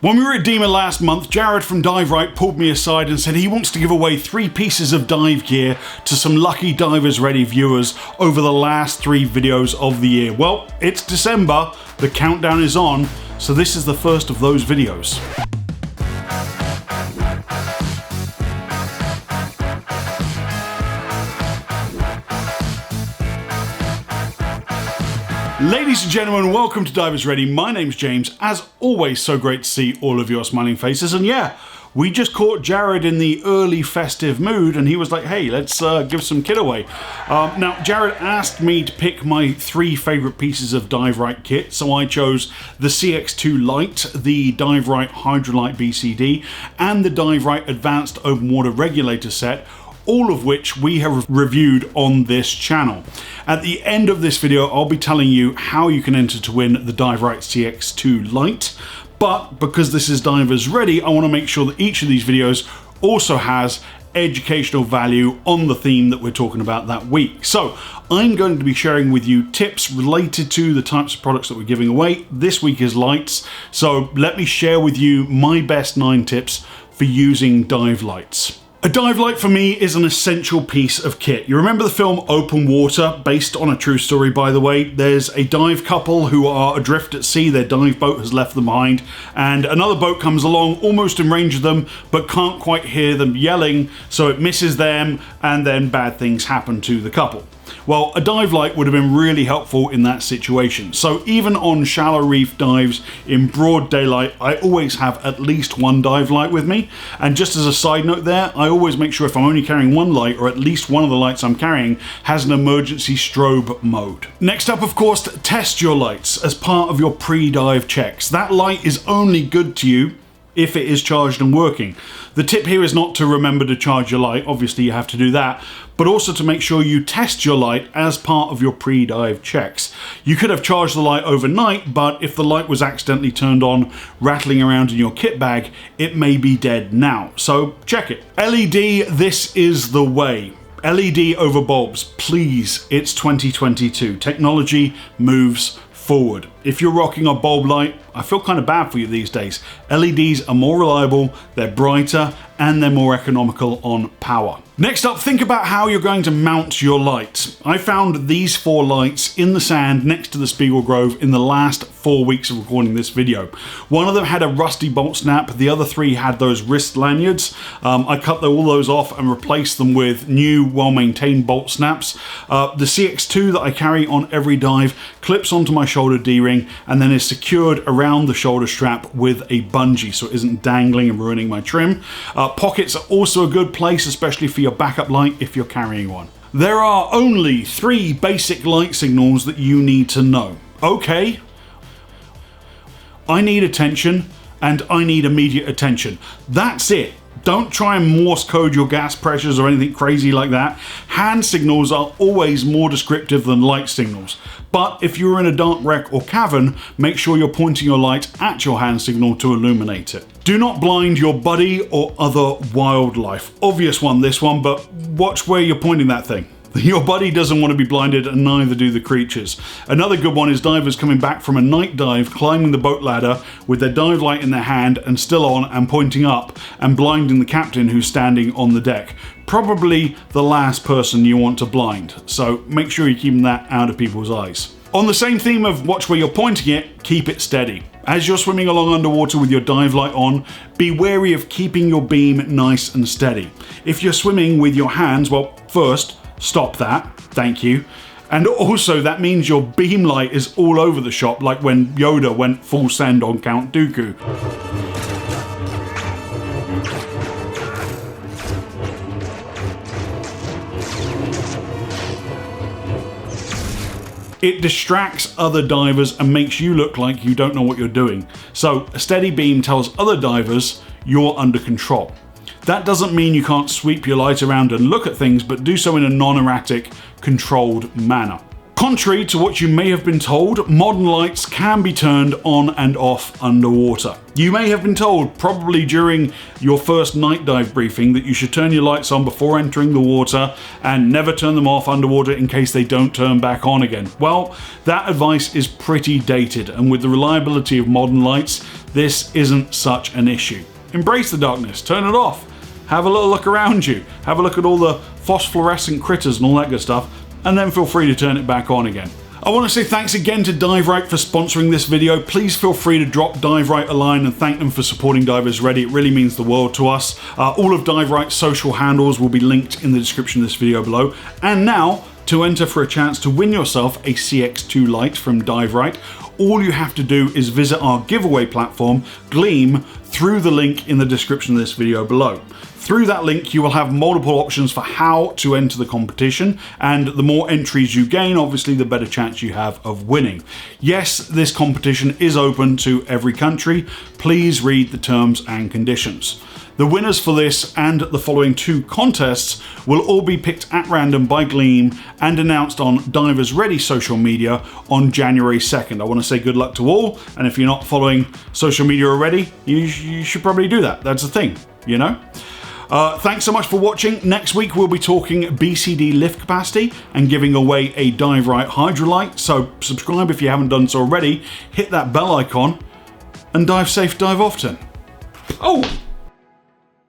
When we were at DEMA last month, Jared from Dive Rite pulled me aside and said he wants to give away 3 pieces of dive gear to some lucky Divers Ready viewers over the last 3 videos of the year. Well, it's December, the countdown is on, so this is the first of those videos. Ladies and gentlemen, welcome to Divers Ready. My name's James. As always, so great to see all of your smiling faces. And yeah, we just caught Jared in the early festive mood and he was like, hey, let's give some kit away. Now, Jared asked me to pick my 3 favorite pieces of Dive Rite kit. So I chose the CX2 Light, the Dive Rite Hydrolite BCD, and the Dive Rite Advanced Open Water Regulator set, all of which we have reviewed on this channel. At the end of this video, I'll be telling you how you can enter to win the Dive Rite CX2 Light, but because this is Divers Ready, I want to make sure that each of these videos also has educational value on the theme that we're talking about that week. So I'm going to be sharing with you tips related to the types of products that we're giving away. This week is lights, so let me share with you my best 9 tips for using dive lights. A dive light for me is an essential piece of kit. You remember the film Open Water, based on a true story by the way. There's a dive couple who are adrift at sea, their dive boat has left them behind, and another boat comes along almost in range of them but can't quite hear them yelling, so it misses them and then bad things happen to the couple. Well, a dive light would have been really helpful in that situation. So even on shallow reef dives in broad daylight, I always have at least 1 dive light with me. And just as a side note there, I always make sure if I'm only carrying 1 light, or at least one of the lights I'm carrying has an emergency strobe mode. Next up, of course, test your lights as part of your pre-dive checks. That light is only good to you if it is charged and working. The tip here is not to remember to charge your light, obviously you have to do that, but also to make sure you test your light as part of your pre-dive checks. You could have charged the light overnight, but if the light was accidentally turned on rattling around in your kit bag, it may be dead now, so check it. LED, this is the way. LED over bulbs, please, it's 2022. Technology moves forward. If you're rocking a bulb light, I feel kind of bad for you these days. LEDs are more reliable, they're brighter, and they're more economical on power. Next up, think about how you're going to mount your lights. I found these 4 lights in the sand next to the Spiegel Grove in the last 4 weeks of recording this video. One of them had a rusty bolt snap, the other 3 had those wrist lanyards. I cut all those off and replaced them with new, well-maintained bolt snaps. The CX2 that I carry on every dive clips onto my shoulder D-ring and then is secured around the shoulder strap with a bungee so it isn't dangling and ruining my trim. Pockets are also a good place, especially for your backup light if you're carrying one. There are only 3 basic light signals that you need to know. Okay, I need attention and I need immediate attention. That's it. Don't try and Morse code your gas pressures or anything crazy like that. Hand signals are always more descriptive than light signals. But if you're in a dark wreck or cavern, make sure you're pointing your light at your hand signal to illuminate it. Do not blind your buddy or other wildlife. Obvious one, this one, but watch where you're pointing that thing. Your buddy doesn't want to be blinded and neither do the creatures. Another good one is divers coming back from a night dive, climbing the boat ladder with their dive light in their hand and still on and pointing up and blinding the captain who's standing on the deck. Probably the last person you want to blind, so make sure you're keeping that out of people's eyes. On the same theme of watch where you're pointing it, keep it steady. As you're swimming along underwater with your dive light on, be wary of keeping your beam nice and steady. If you're swimming with your hands, well, first, stop that, thank you. And also that means your beam light is all over the shop, like when Yoda went full send on Count Dooku. It distracts other divers and makes you look like you don't know what you're doing. So a steady beam tells other divers you're under control. That doesn't mean you can't sweep your light around and look at things, but do so in a non-erratic, controlled manner. Contrary to what you may have been told, modern lights can be turned on and off underwater. You may have been told, probably during your first night dive briefing, that you should turn your lights on before entering the water and never turn them off underwater in case they don't turn back on again. Well, that advice is pretty dated, and with the reliability of modern lights, this isn't such an issue. Embrace the darkness, turn it off, have a little look around you, have a look at all the phosphorescent critters and all that good stuff, and then feel free to turn it back on again. I want to say thanks again to Dive Rite for sponsoring this video. Please feel free to drop Dive Rite a line and thank them for supporting Divers Ready. It really means the world to us. All of Dive Rite's social handles will be linked in the description of this video below. And now, to enter for a chance to win yourself a CX2 Light from Dive Rite, all you have to do is visit our giveaway platform, Gleam, through the link in the description of this video below. Through that link, you will have multiple options for how to enter the competition, and the more entries you gain, obviously, the better chance you have of winning. Yes, this competition is open to every country. Please read the terms and conditions. The winners for this and the following 2 contests will all be picked at random by Gleam and announced on Divers Ready social media on January 2nd. I want to say good luck to all, and if you're not following social media already, you should probably do that. That's the thing, you know? Thanks so much for watching. Next week we'll be talking BCD lift capacity and giving away a Dive Rite Hydrolight, so subscribe if you haven't done so already, hit that bell icon, and dive safe, dive often. Oh!